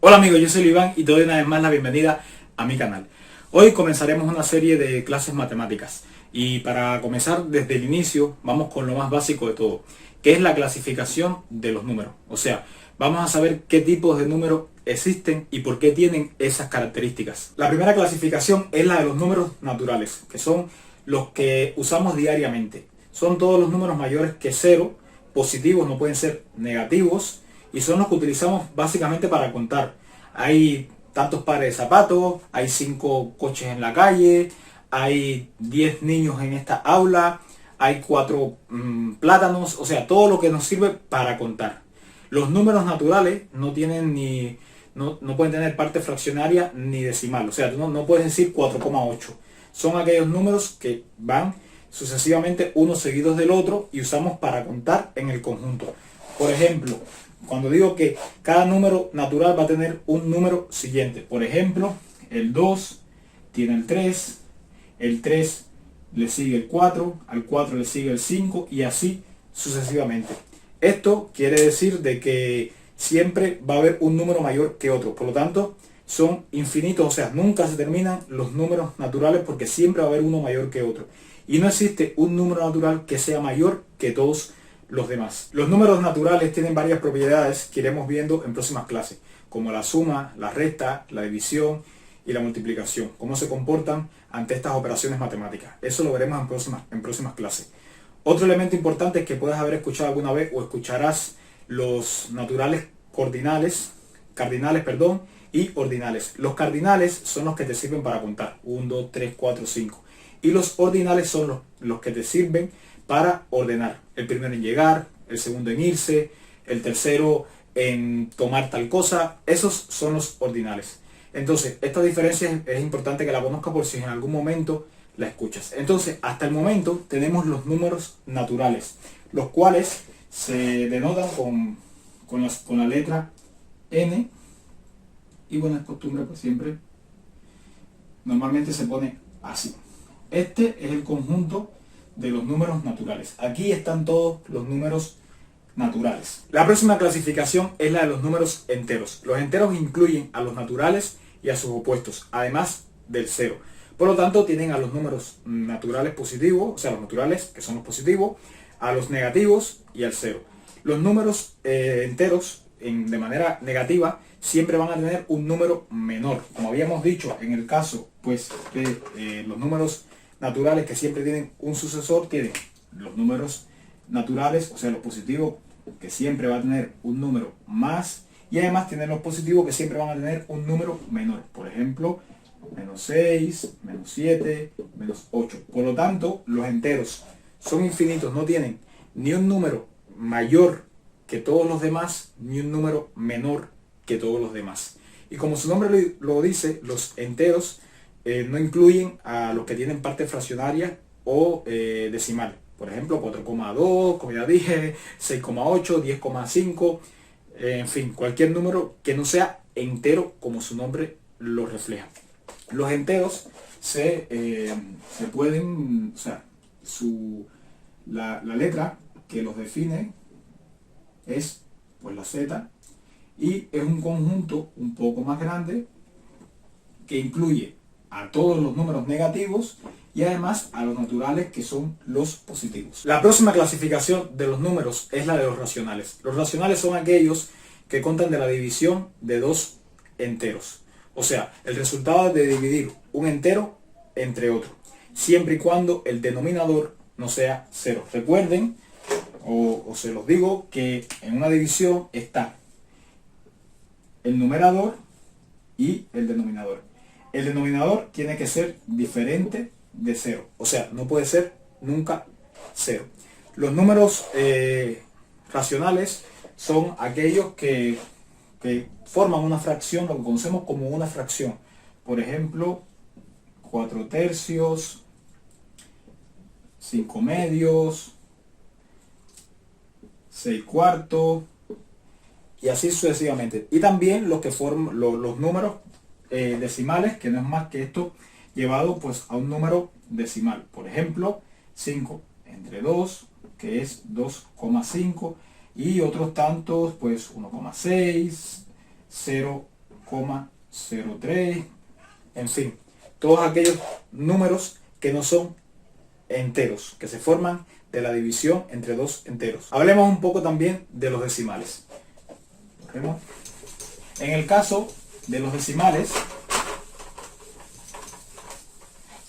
Hola amigos, yo soy Iván y te doy una vez más la bienvenida a mi canal. Hoy comenzaremos una serie de clases matemáticas y para comenzar desde el inicio vamos con lo más básico de todo, que es la clasificación de los números. O sea, vamos a saber qué tipos de números existen y por qué tienen esas características. La primera clasificación es la de los números naturales, que son los que usamos diariamente. Son todos los números mayores que 0, positivos, no pueden ser negativos, y son los que utilizamos básicamente para contar. Hay tantos pares de zapatos, hay 5 coches en la calle, hay 10 niños en esta aula, hay 4 plátanos, o sea, todo lo que nos sirve para contar. Los números naturales no tienen no pueden tener parte fraccionaria ni decimal, o sea, tú no puedes decir 4,8. Son aquellos números que van sucesivamente unos seguidos del otro y usamos para contar en el conjunto. Por ejemplo, cuando digo que cada número natural va a tener un número siguiente, por ejemplo, el 2 tiene el 3 le sigue el 4, al 4 le sigue el 5 y así sucesivamente. Esto quiere decir de que siempre va a haber un número mayor que otro, por lo tanto son infinitos, o sea, nunca se terminan los números naturales porque siempre va a haber uno mayor que otro. Y no existe un número natural que sea mayor que todos los demás. Los números naturales tienen varias propiedades que iremos viendo en próximas clases, como la suma, la resta, la división y la multiplicación, cómo se comportan ante estas operaciones matemáticas. Eso lo veremos en próximas clases. Otro elemento importante es que puedes haber escuchado alguna vez o escucharás los naturales cardinales, y ordinales. Los cardinales son los que te sirven para contar 1, 2, 3, 4, 5 y los ordinales son los que te sirven para ordenar. El primero en llegar, el segundo en irse, el tercero en tomar tal cosa. Esos son los ordinales. Entonces, esta diferencia es importante que la conozcas por si en algún momento la escuchas. Entonces, hasta el momento tenemos los números naturales, los cuales se denotan con la letra N, y buena costumbre pues siempre normalmente se pone así. Este es el conjunto de los números naturales. Aquí están todos los números naturales. La próxima clasificación es la de los números enteros. Los enteros incluyen a los naturales y a sus opuestos, además del cero. Por lo tanto, tienen a los números naturales positivos, o sea, los naturales, que son los positivos, a los negativos y al cero. Los números enteros, de manera negativa, siempre van a tener un número menor. Como habíamos dicho, en el caso pues, de los números naturales que siempre tienen un sucesor, tienen los números naturales, o sea, los positivos, que siempre va a tener un número más, y además tienen los positivos que siempre van a tener un número menor. Por ejemplo, menos 6, menos 7, menos 8. Por lo tanto, los enteros son infinitos, no tienen ni un número mayor que todos los demás, ni un número menor que todos los demás. Y como su nombre lo dice, los enteros no incluyen a los que tienen parte fraccionaria o decimal. Por ejemplo, 4,2, como ya dije, 6,8, 10,5, en fin, cualquier número que no sea entero como su nombre lo refleja. Los enteros se pueden, o sea, la letra que los define es pues la Z, y es un conjunto un poco más grande que incluye a todos los números negativos y además a los naturales, que son los positivos. La próxima clasificación de los números es la de los racionales. Los racionales son aquellos que contan de la división de dos enteros. O sea, el resultado de dividir un entero entre otro, siempre y cuando el denominador no sea 0. Recuerden, o se los digo, que en una división está el numerador y el denominador. El denominador tiene que ser diferente de 0, o sea, no puede ser nunca 0. Los números racionales son aquellos que forman una fracción, lo que conocemos como una fracción. Por ejemplo, 4 tercios, 5 medios, 6 cuartos, y así sucesivamente. Y también los que forman los números decimales, que no es más que esto llevado pues a un número decimal. Por ejemplo, 5 entre 2, que es 2,5, y otros tantos pues 1,6, 0, 0,03, en fin, todos aquellos números que no son enteros, que se forman de la división entre dos enteros. Hablemos un poco también de los decimales. En el caso de los decimales,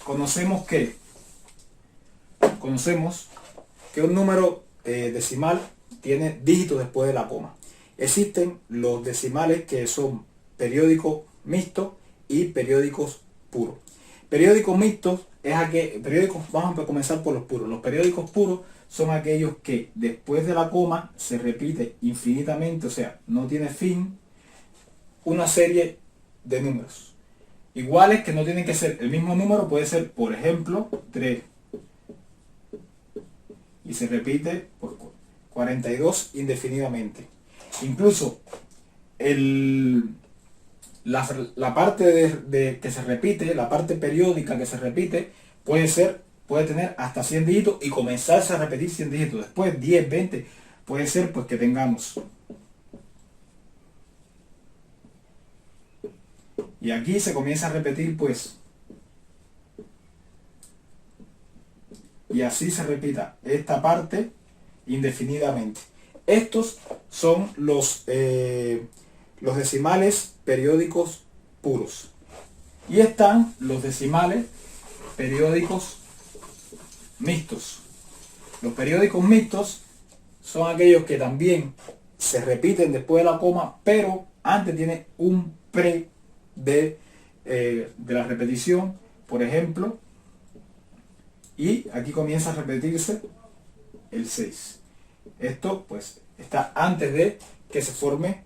conocemos que un número decimal tiene dígitos después de la coma. Existen los decimales que son periódicos mixtos y periódicos puros. Periódicos mixtos vamos a comenzar por los puros. Los periódicos puros son aquellos que después de la coma se repite infinitamente, o sea, no tiene fin, una serie de números iguales que no tienen que ser el mismo número. Puede ser, por ejemplo, 3 y se repite por 42 indefinidamente. Incluso la parte de que se repite, la parte periódica que se repite, puede tener hasta 100 dígitos y comenzarse a repetir 100 dígitos. Después 10, 20, puede ser pues que tengamos. Y aquí se comienza a repetir pues. Y así se repita esta parte indefinidamente. Estos son los decimales periódicos puros. Y están los decimales periódicos mixtos. Los periódicos mixtos son aquellos que también se repiten después de la coma, pero antes tiene un pre de la repetición, por ejemplo, y aquí comienza a repetirse el 6. Esto pues está antes de que se forme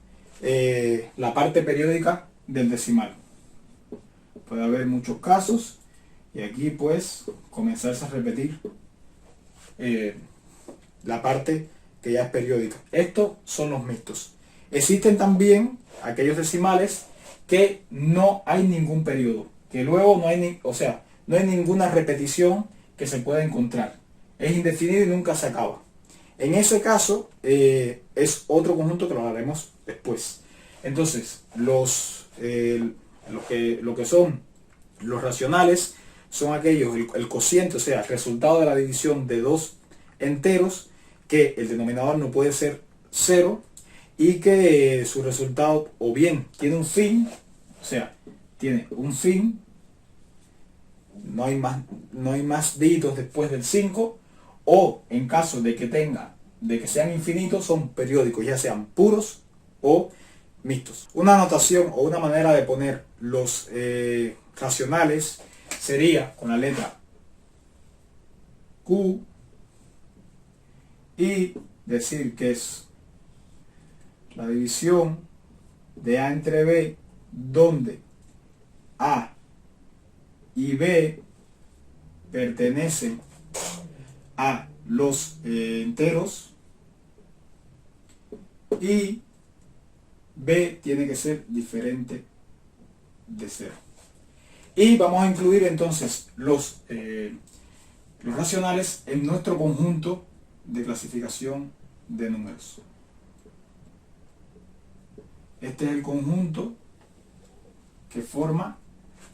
la parte periódica del decimal. Puede haber muchos casos y aquí pues comenzarse a repetir la parte que ya es periódica. Estos son los mixtos. Existen también aquellos decimales que no hay ningún periodo, que luego no hay no hay ninguna repetición que se pueda encontrar. Es indefinido y nunca se acaba. En ese caso es otro conjunto que lo hablaremos después. Entonces, lo que son los racionales son aquellos, el cociente, o sea, el resultado de la división de dos enteros, que el denominador no puede ser 0 y que su resultado o bien tiene un fin, o sea, tiene un fin, no hay más dígitos después del 5, o en caso de que sean infinitos, son periódicos, ya sean puros o mixtos. Una notación o una manera de poner los racionales sería con la letra Q y decir que es la división de A entre B, donde A y B pertenecen a los enteros y B tiene que ser diferente de 0. Y vamos a incluir entonces los racionales en nuestro conjunto de clasificación de números. Este es el conjunto que forma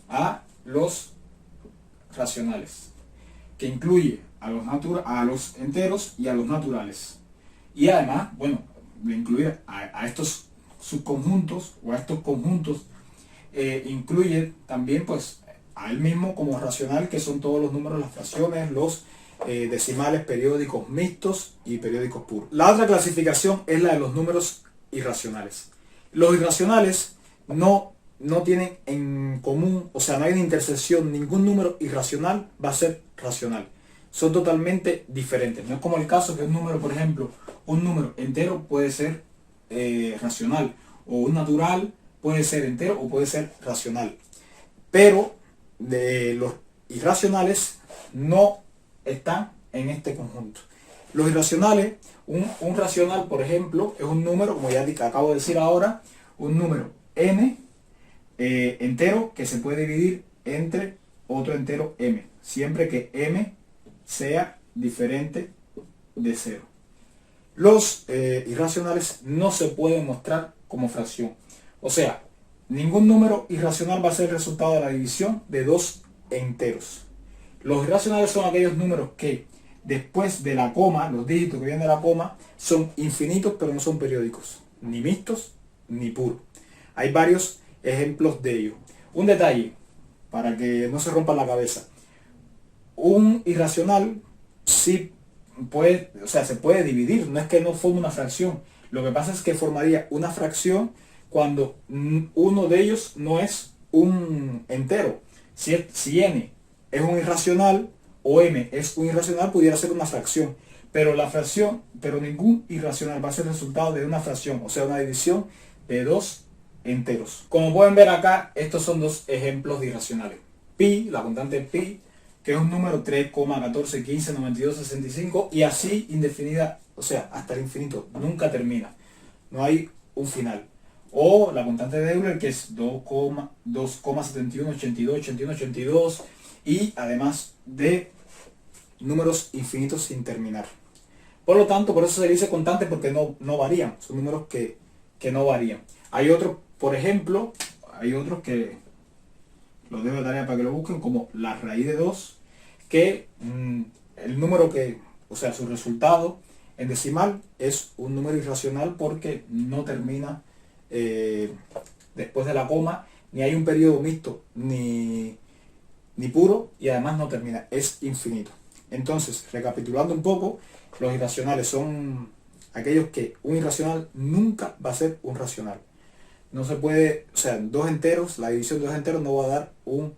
a los racionales, que incluye a los enteros y a los naturales. Y además, bueno, de incluir a estos subconjuntos o a estos conjuntos, incluye también pues a él mismo como racional, que son todos los números, las fracciones, los decimales, periódicos mixtos y periódicos puros. La otra clasificación es la de los números irracionales. Los irracionales no tienen en común, o sea, no hay una intersección, ningún número irracional va a ser racional. Son totalmente diferentes. No es como el caso que un número, por ejemplo, un número entero puede ser racional, o un natural puede ser entero o puede ser racional. Pero de los irracionales no están en este conjunto. Los irracionales, un racional, por ejemplo, es un número, como ya acabo de decir ahora, un número n entero que se puede dividir entre otro entero m, siempre que m sea diferente de 0. Los irracionales no se pueden mostrar como fracción. O sea, ningún número irracional va a ser el resultado de la división de dos enteros. Los irracionales son aquellos números que después de la coma, los dígitos que vienen de la coma, son infinitos pero no son periódicos, ni mixtos ni puros. Hay varios ejemplos de ello. Un detalle, para que no se rompa la cabeza. Un irracional sí puede, o sea, se puede dividir, no es que no forme una fracción. Lo que pasa es que formaría una fracción cuando uno de ellos no es un entero. Si n es un irracional o m es un irracional, pudiera ser una fracción. Pero ningún irracional va a ser el resultado de una fracción, o sea, una división de dos enteros. Como pueden ver acá, estos son dos ejemplos de irracionales. Pi, la constante pi, que es un número 3,14159265 y así indefinida, o sea, hasta el infinito, nunca termina, no hay un final. O la constante de Euler, que es 2,71828282 y además de números infinitos sin terminar. Por lo tanto, por eso se dice constante, porque no varían, son números que no varían. Hay otros, por ejemplo, hay otros que los dejo de tarea para que lo busquen, como la raíz de 2, que el número que, o sea, su resultado en decimal es un número irracional porque no termina después de la coma, ni hay un periodo mixto ni puro, y además no termina, es infinito. Entonces, recapitulando un poco, los irracionales son aquellos que un irracional nunca va a ser un racional. No se puede, o sea, dos enteros, la división de dos enteros no va a dar un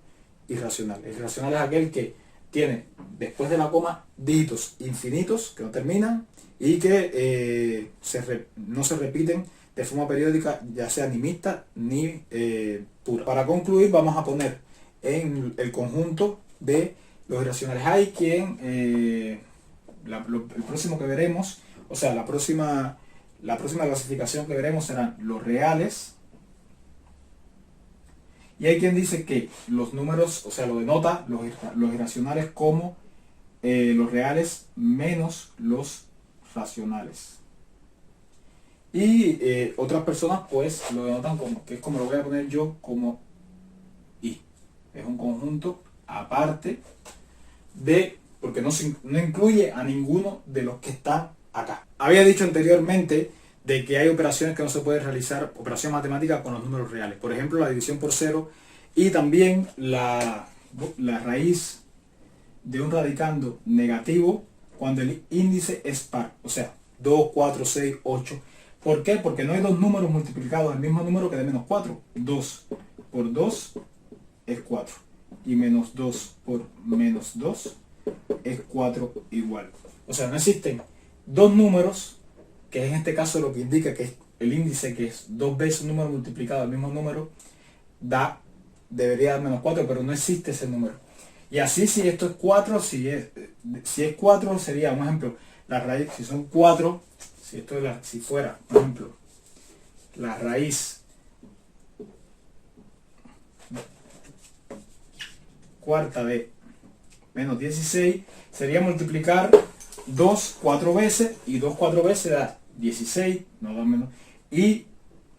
irracional. El irracional es aquel que tiene después de la coma dígitos infinitos que no terminan y que no se repiten de forma periódica, ya sea ni mixta ni pura. Para concluir, vamos a poner en el conjunto de los irracionales. Hay quien, el próximo que veremos, o sea, la próxima clasificación que veremos serán los reales. Y hay quien dice que los números, o sea, lo denota los irracionales como los reales menos los racionales. Y otras personas pues lo denotan como, que es como lo voy a poner yo, como I. Es un conjunto aparte de, porque no incluye a ninguno de los que están acá. Había dicho anteriormente de que hay operaciones que no se pueden realizar, operación matemática con los números reales. Por ejemplo, la división por cero y también la raíz de un radicando negativo cuando el índice es par. O sea, 2, 4, 6, 8. ¿Por qué? Porque no hay dos números multiplicados del mismo número que de menos 4. 2 por 2 es 4. Y menos 2 por menos 2 es 4 igual. O sea, no existen dos números, que en este caso lo que indica que es el índice, que es dos veces un número multiplicado del mismo número, debería dar menos 4, pero no existe ese número. Y así, si esto es 4, si es 4 sería, un ejemplo, la raíz, si son 4, si fuera, por ejemplo, la raíz cuarta de menos 16, sería multiplicar 2 4 veces, y 2 4 veces da 16, no da menos, y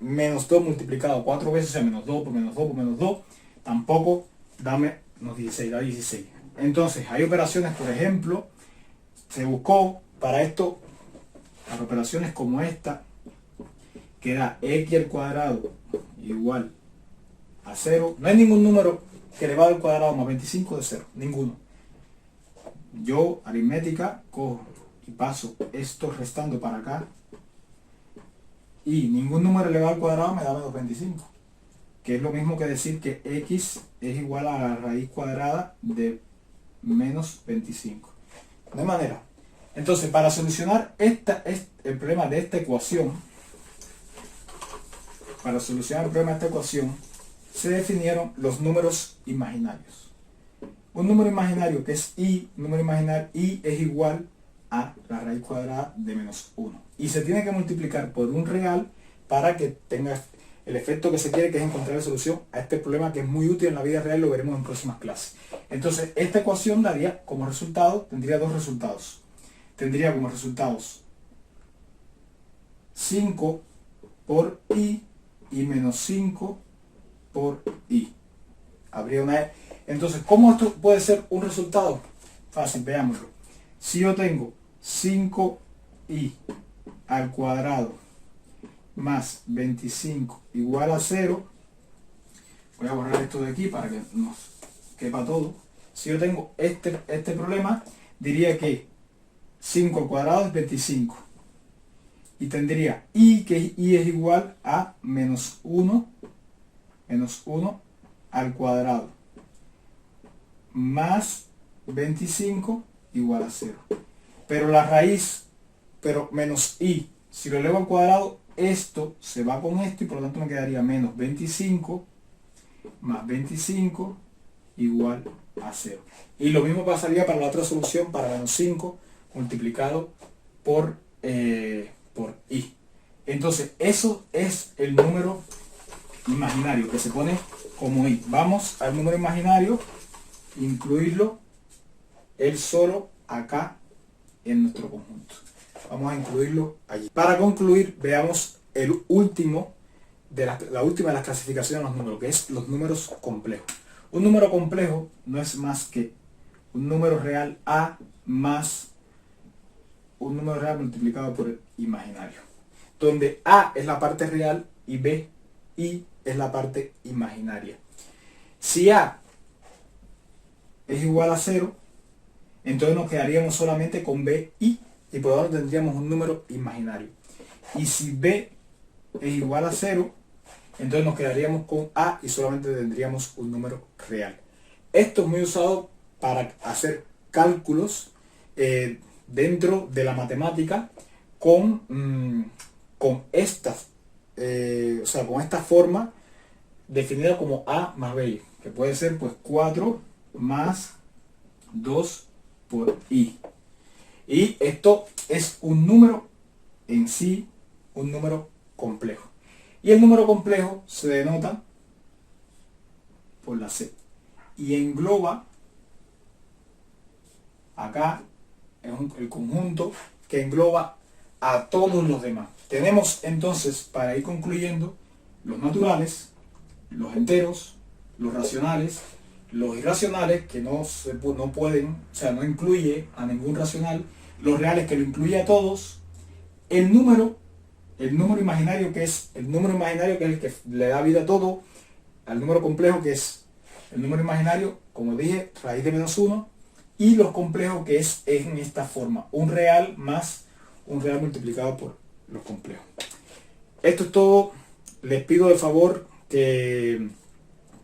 menos 2 multiplicado 4 veces, o sea, menos 2 por menos 2 por menos 2, tampoco da menos 16, da 16. Entonces, hay operaciones, por ejemplo, se buscó para esto, para operaciones como esta, que da x al cuadrado igual a 0. No hay ningún número que elevado al cuadrado más 25 de 0, ninguno. Yo, aritmética, cojo y paso esto restando para acá, y ningún número elevado al cuadrado me da menos 25, que es lo mismo que decir que x es igual a la raíz cuadrada de menos 25. De manera, entonces, para solucionar el problema de esta ecuación, se definieron los números imaginarios. Un número imaginario que es i, i es igual a la raíz cuadrada de menos 1. Y se tiene que multiplicar por un real para que tenga el efecto que se quiere, que es encontrar la solución a este problema, que es muy útil en la vida real, lo veremos en próximas clases. Entonces, esta ecuación daría como resultado, tendría dos resultados. Tendría como resultados 5 por i y menos 5 por i. Habría una e. Entonces, ¿cómo esto puede ser un resultado? Fácil, veámoslo. Si yo tengo 5i al cuadrado más 25 igual a 0, voy a borrar esto de aquí para que nos quepa todo. Si yo tengo este problema, diría que 5 al cuadrado es 25. Y tendría i, que i es igual a menos 1 al cuadrado más 25 igual a 0. Pero la raíz, menos i, si lo elevo al cuadrado, esto se va con esto y por lo tanto me quedaría menos 25 más 25 igual a 0. Y lo mismo pasaría para la otra solución, para menos 5 multiplicado por i. Entonces, eso es el número imaginario que se pone como i. Vamos al número imaginario, incluirlo él solo acá en nuestro conjunto. Vamos a incluirlo allí. Para concluir, veamos el último la última de las clasificaciones de los números, que es los números complejos. Un número complejo no es más que un número real a más un número real multiplicado por el imaginario, donde a es la parte real y i es la parte imaginaria. Si a es igual a 0, entonces nos quedaríamos solamente con bi y por lo tanto tendríamos un número imaginario. Y si b es igual a 0, entonces nos quedaríamos con a y solamente tendríamos un número real. Esto es muy usado para hacer cálculos dentro de la matemática con estas, con esta forma definida como a más b, que puede ser pues 4 más 2 por i. Y esto es un número en sí, un número complejo. Y el número complejo se denota por la c. Y engloba, acá, el conjunto que engloba a todos los demás. Tenemos entonces, para ir concluyendo, los naturales, los enteros, los racionales, los irracionales, que no pueden, no incluye a ningún racional, los reales, que lo incluye a todos, el número imaginario, que es el que le da vida a todo, al número complejo, que es el número imaginario, como dije, raíz de menos 1, y los complejos, que es en esta forma, un real más un real multiplicado por los complejos. Esto es todo. Les pido de favor que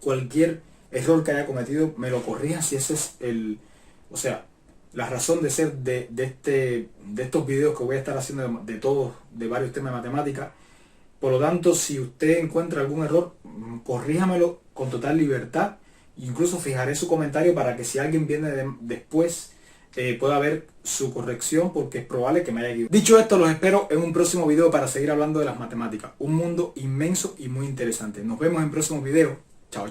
cualquier error que haya cometido me lo corrijan, si ese es la razón de ser de estos videos que voy a estar haciendo de varios temas de matemática. Por lo tanto, si usted encuentra algún error, corríjamelo con total libertad. Incluso fijaré su comentario para que si alguien viene después pueda ver su corrección, porque es probable que me haya equivocado. Dicho esto, los espero en un próximo video para seguir hablando de las matemáticas. Un mundo inmenso y muy interesante. Nos vemos en próximos videos. Chao.